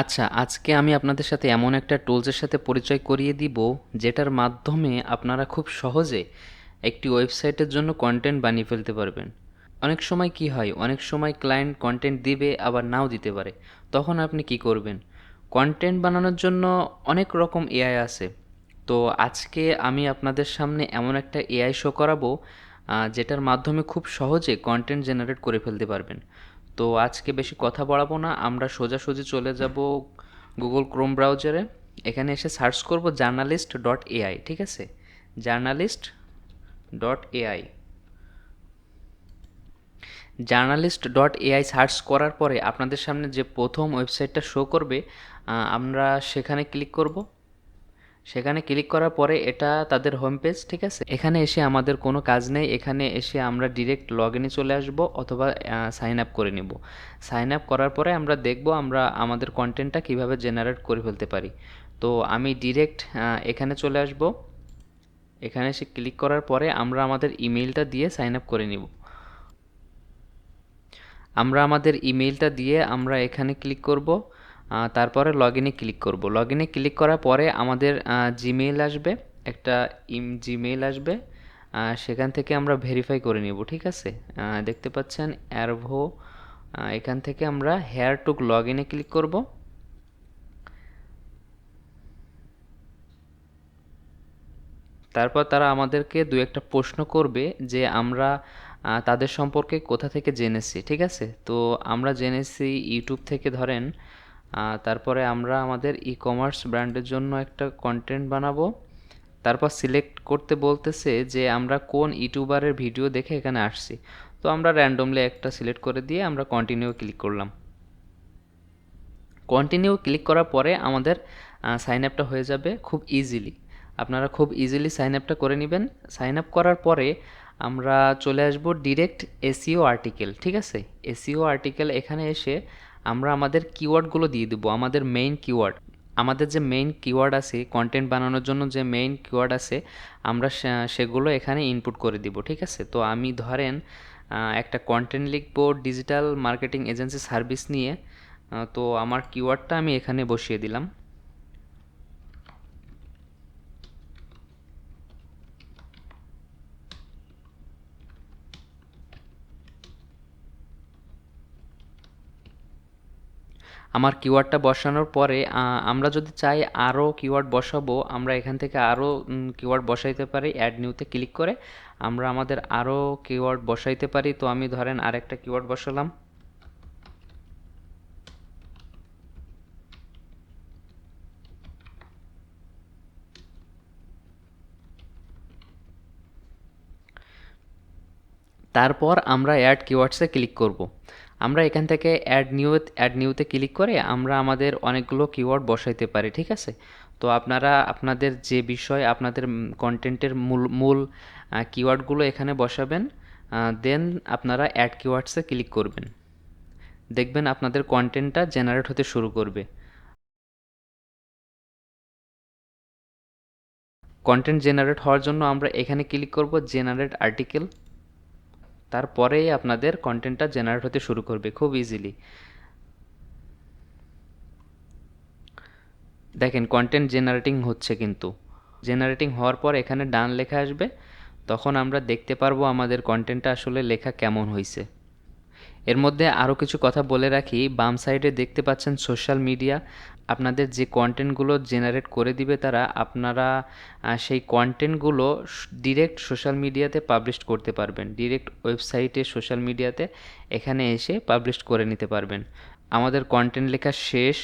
আচ্ছা, আজকে আমি আপনাদের সাথে এমন একটা টুলসের সাথে পরিচয় করিয়ে দিব, যেটার মাধ্যমে আপনারা খুব সহজে একটি ওয়েবসাইটের জন্য কন্টেন্ট বানিয়ে ফেলতে পারবেন। অনেক সময় কি হয়, অনেক সময় ক্লায়েন্ট কন্টেন্ট দিবে আবার নাও দিতে পারে। তখন আপনি কি করবেন? কন্টেন্ট বানানোর জন্য অনেক রকম এআই আছে। তো আজকে আমি আপনাদের সামনে এমন একটা এআই শো করাবো, যেটার মাধ্যমে খুব সহজে কন্টেন্ট জেনারেট করে ফেলতে পারবেন। তো আজকে বেশি কথা বাড়াবো না, আমরা সোজাসুজি চলে যাব গুগল ক্রোম ব্রাউজারে। এখানে এসে সার্চ করব জার্নালিস্ট ডট এআই, ঠিক আছে? Journalist dot AI, journalist dot AI search করার পরে আপনাদের সামনে যে প্রথম ওয়েবসাইটটা শো করবে, আমরা সেখানে ক্লিক করব। সেখানে ক্লিক করার পরে এটা তাদের হোম পেজ, ঠিক আছে? এখানে এসে আমাদের কোনো কাজ নেই, এখানে এসে আমরা ডিরেক্ট লগ ইনে চলে আসব অথবা সাইন আপ করে নেব। সাইন আপ করার পরে আমরা দেখব আমরা আমাদের কন্টেন্টটা কিভাবে জেনারেট করে ফেলতে পারি। তো আমি ডিরেক্ট এখানে চলে আসব। এখানে এসে ক্লিক করার পরে আমরা আমাদের ইমেইলটা দিয়ে সাইন আপ করে নিব। আমরা আমাদের ইমেইলটা দিয়ে আমরা এখানে ক্লিক করব। তারপরে লগ ইনে ক্লিক করব। লগ ইনে ক্লিক করার পরে আমাদের জিমেইল আসবে, একটা জিমেইল আসবে। সেখান থেকে আমরা ভেরিফাই করে নিব, ঠিক আছে? দেখতে পাচ্ছেন অ্যারভো। এখান থেকে আমরা হেয়ার টু লগ ইনে ক্লিক করব। তারপর তারা আমাদেরকে দু একটা প্রশ্ন করবে যে আমরা তাদের সম্পর্কে কোথা থেকে জেনেছি, ঠিক আছে? তো আমরা জেনেছি ইউটিউব থেকে ধরেন। তারপরে আমরা আমাদের ই কমার্স ব্র্যান্ডের জন্য একটা কন্টেন্ট বানাবো। তারপর সিলেক্ট করতে বলতেছে যে আমরা কোন ইউটিউবারের ভিডিও দেখে এখানে আসছি। তো আমরা র্যান্ডমলি একটা সিলেক্ট করে দিয়ে আমরা কন্টিনিউ ক্লিক করলাম। কন্টিনিউ ক্লিক করার পরে আমাদের সাইন আপটা হয়ে যাবে খুব ইজিলি। আপনারা খুব ইজিলি সাইন আপটা করে নেবেন। সাইন আপ করার পরে আমরা চলে আসব ডিরেক্ট এসইও আর্টিকেল, ঠিক আছে? এসইও আর্টিকেল এখানে এসে আমরা আমাদের কিওয়ার্ডগুলো দিয়ে দেবো, আমাদের মেইন কিওয়ার্ড। আমাদের যে মেইন কিওয়ার্ড আছে কন্টেন্ট বানানোর জন্য, যে মেইন কিওয়ার্ড আছে, আমরা সেগুলো এখানে ইনপুট করে দিব, ঠিক আছে? তো আমি ধরেন একটা কন্টেন্ট লিখবো ডিজিটাল মার্কেটিং এজেন্সি সার্ভিস নিয়ে। তো আমার কিওয়ার্ডটা আমি এখানে বসিয়ে দিলাম। আমার কিওয়ার্ডটা বসানোর পরে আমরা যদি চাই আরও কিওয়ার্ড বসাবো, আমরা এখান থেকে আরও কিওয়ার্ড বসাইতে পারি। অ্যাড নিউতে ক্লিক করে আমরা আমাদের আরও কিওয়ার্ড বসাইতে পারি। তো আমি ধরেন আরেকটা কিওয়ার্ড বসালাম। তারপর আমরা অ্যাড কিওয়ার্ডসে ক্লিক করব। আমরা এখান থেকে অ্যাড নিউতে ক্লিক করে আমরা আমাদের অনেকগুলো কিওয়ার্ড বসাইতে পারি, ঠিক আছে? তো আপনারা আপনাদের যে বিষয়, আপনাদের কন্টেন্টের মূল মূল কিওয়ার্ডগুলো এখানে বসাবেন। দেন আপনারা অ্যাড কিওয়ার্ডসে ক্লিক করবেন। দেখবেন আপনাদের কন্টেন্টটা জেনারেট হতে শুরু করবে। কন্টেন্ট জেনারেট হওয়ার জন্য আমরা এখানে ক্লিক করব জেনারেট আর্টিকেল। তারপরেই আপনাদের কন্টেন্টটা জেনারেট হতে শুরু করবে খুব ইজিলি। দেখেন কন্টেন্ট জেনারেটিং হচ্ছে, কিন্তু জেনারেটিং হওয়ার পর এখানে ডান লেখা আসবে। তখন আমরা দেখতে পারবো আমাদের কন্টেন্টটা আসলে লেখা কেমন হয়েছে। এর মধ্যে আরও কিছু কথা বলে রাখি, বাম সাইডে দেখতে পাচ্ছেন সোশ্যাল মিডিয়া। আপনাদের যে কন্টেন্টগুলো জেনারেট করে দিবে তারা, আপনারা সেই কন্টেন্টগুলো ডিরেক্ট সোশ্যাল মিডিয়াতে পাবলিশ করতে পারবেন। ডিরেক্ট ওয়েবসাইটে, সোশ্যাল মিডিয়াতে এখানে এসে পাবলিশ করে নিতে পারবেন। আমাদের কন্টেন্ট লেখা শেষ।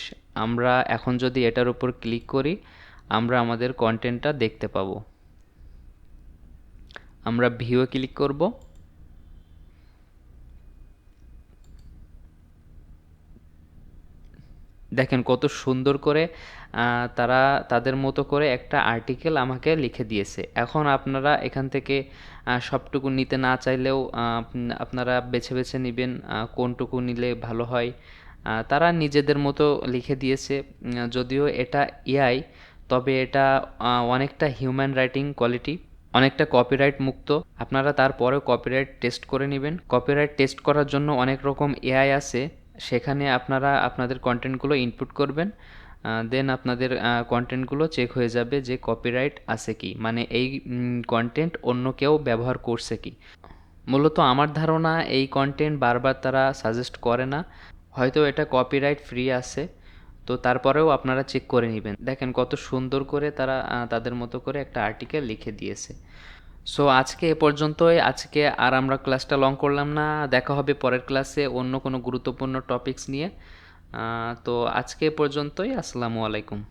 আমরা এখন যদি এটার উপর ক্লিক করি, আমরা আমাদের কন্টেন্টটা দেখতে পাবো। আমরা ভিউয়ে ক্লিক করব। দেখেন কত সুন্দর করে তারা তাদের মতো করে একটা আর্টিকেল আমাকে লিখে দিয়েছে। এখন আপনারা এখান থেকে সবটুকু নিতে না চাইলেও আপনারা বেছে বেছে নেবেন কোনটুকু নিলে ভালো হয়। তারা নিজেদের মতো লিখে দিয়েছে। যদিও এটা এআই, তবে এটা অনেকটা হিউম্যান রাইটিং কোয়ালিটি, অনেকটা কপিরাইট মুক্ত। আপনারা তারপরেও কপিরাইট টেস্ট করে নেবেন। কপিরাইট টেস্ট করার জন্য অনেক রকম এআই আছে, সেখানে আপনারা আপনাদের কন্টেন্টগুলো ইনপুট করবেন, দেন আপনাদের কন্টেন্টগুলো চেক হয়ে যাবে যে কপিরাইট আছে কি, মানে এই কন্টেন্ট অন্য কেউ ব্যবহার করছে কি। মূলত আমার ধারণা এই কন্টেন্ট বারবার তারা সাজেস্ট করে না, হয়তো এটা কপিরাইট ফ্রি আছে। তো তারপরেও আপনারা চেক করে নেবেন, দেখেন কত সুন্দর করে তারা তাদের মতো করে একটা আর্টিকেল লিখে দিয়েছে। সো আজকে এ পর্যন্তই, আজকে আর আমরা ক্লাসটা লং করলাম না, দেখা হবে পরের ক্লাসে অন্য কোনো গুরুত্বপূর্ণ টপিকস নিয়ে। তো আজকে এ পর্যন্তই, আসসালামু আলাইকুম।